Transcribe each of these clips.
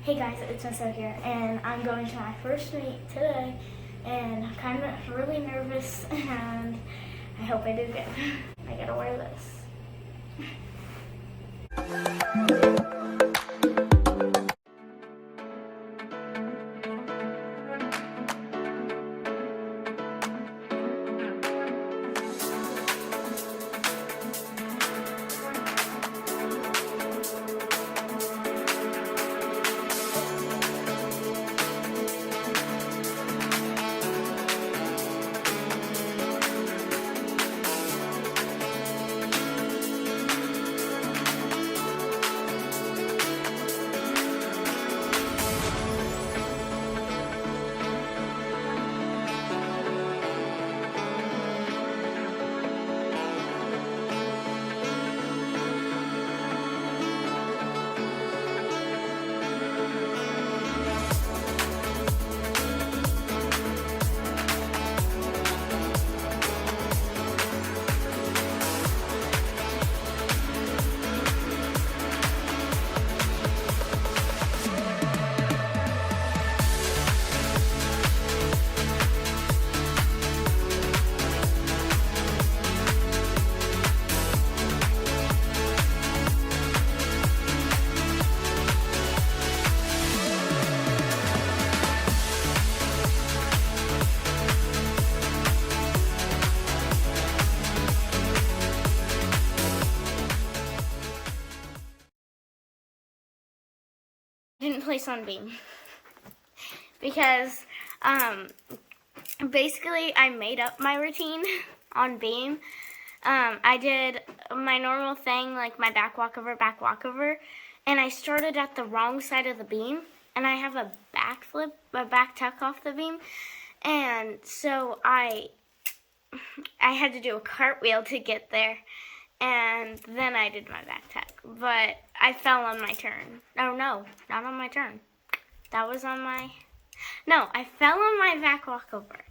Hey guys, it's Xcel here, and I'm going to my first meet today, and I'm kind of really nervous, and I hope I do good. I gotta wear this. Didn't place on beam because basically I made up my routine on beam. I did my normal thing, like my back walkover, and I started at the wrong side of the beam, and I have a back flip, a back tuck off the beam, and so I had to do a cartwheel to get there. And then I did my back tuck, but I fell on my turn. Oh no, not on my turn. That was on my, no, I fell on my back walkover.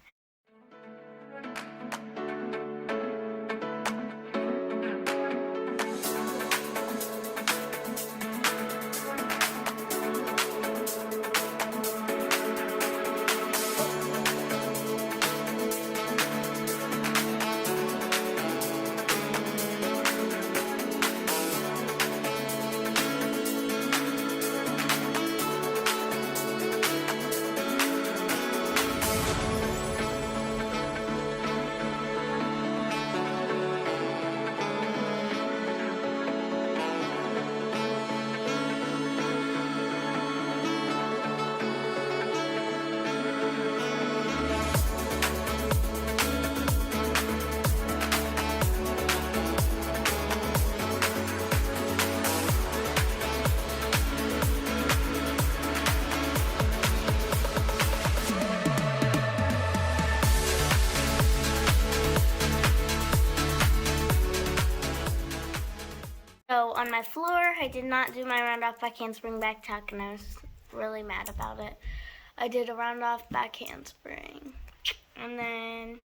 So on my floor, I did not do my round off back handspring back tuck, and I was really mad about it. I did a round off back handspring, and then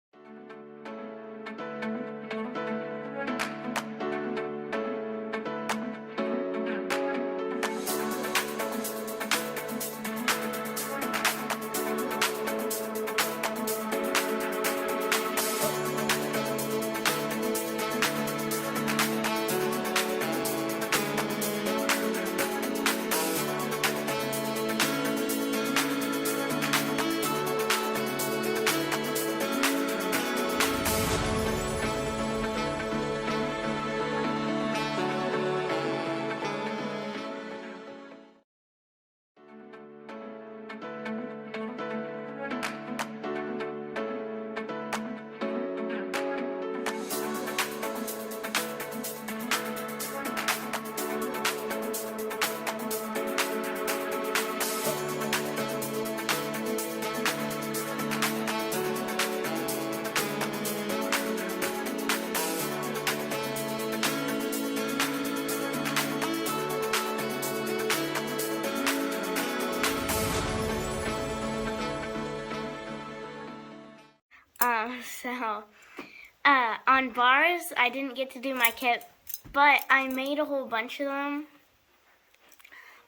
on bars, I didn't get to do my kip, but I made a whole bunch of them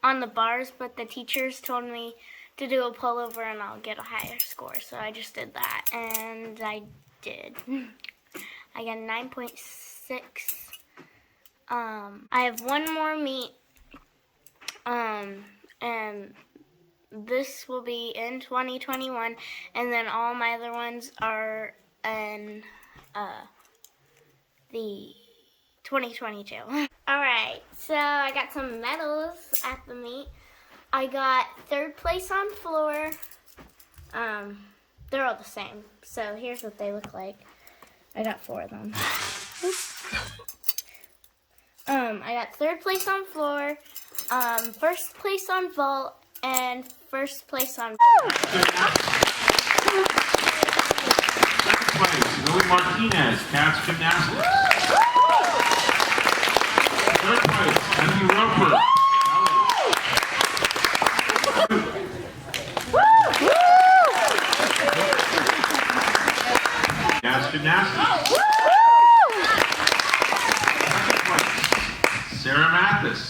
on the bars, but the teachers told me to do a pullover and I'll get a higher score. So I just did that, and I did. I got 9.6. I have one more meet, and this will be in 2021, and then all my other ones are in the 2022. Alright, so I got some medals at the meet. I got 3rd place on floor. They're all the same. So here's what they look like. I got 4 of them. I got 3rd place on floor, 1st place on vault, and 1st place on... Second place, Lily Martinez, Cats Gymnastics. 3rd place, Emily Roper. Cats Gymnastics. Second place, Sarah Mathis.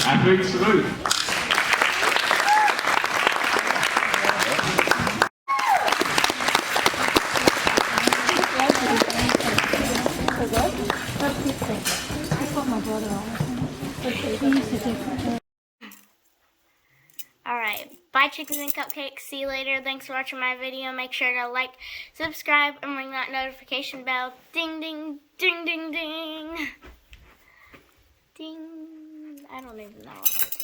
Athlete salute. Alright, bye chickens and cupcakes. See you later. Thanks for watching my video. Make sure to like, subscribe, and ring that notification bell. Ding, ding, ding, ding, ding. Ding. I don't even know what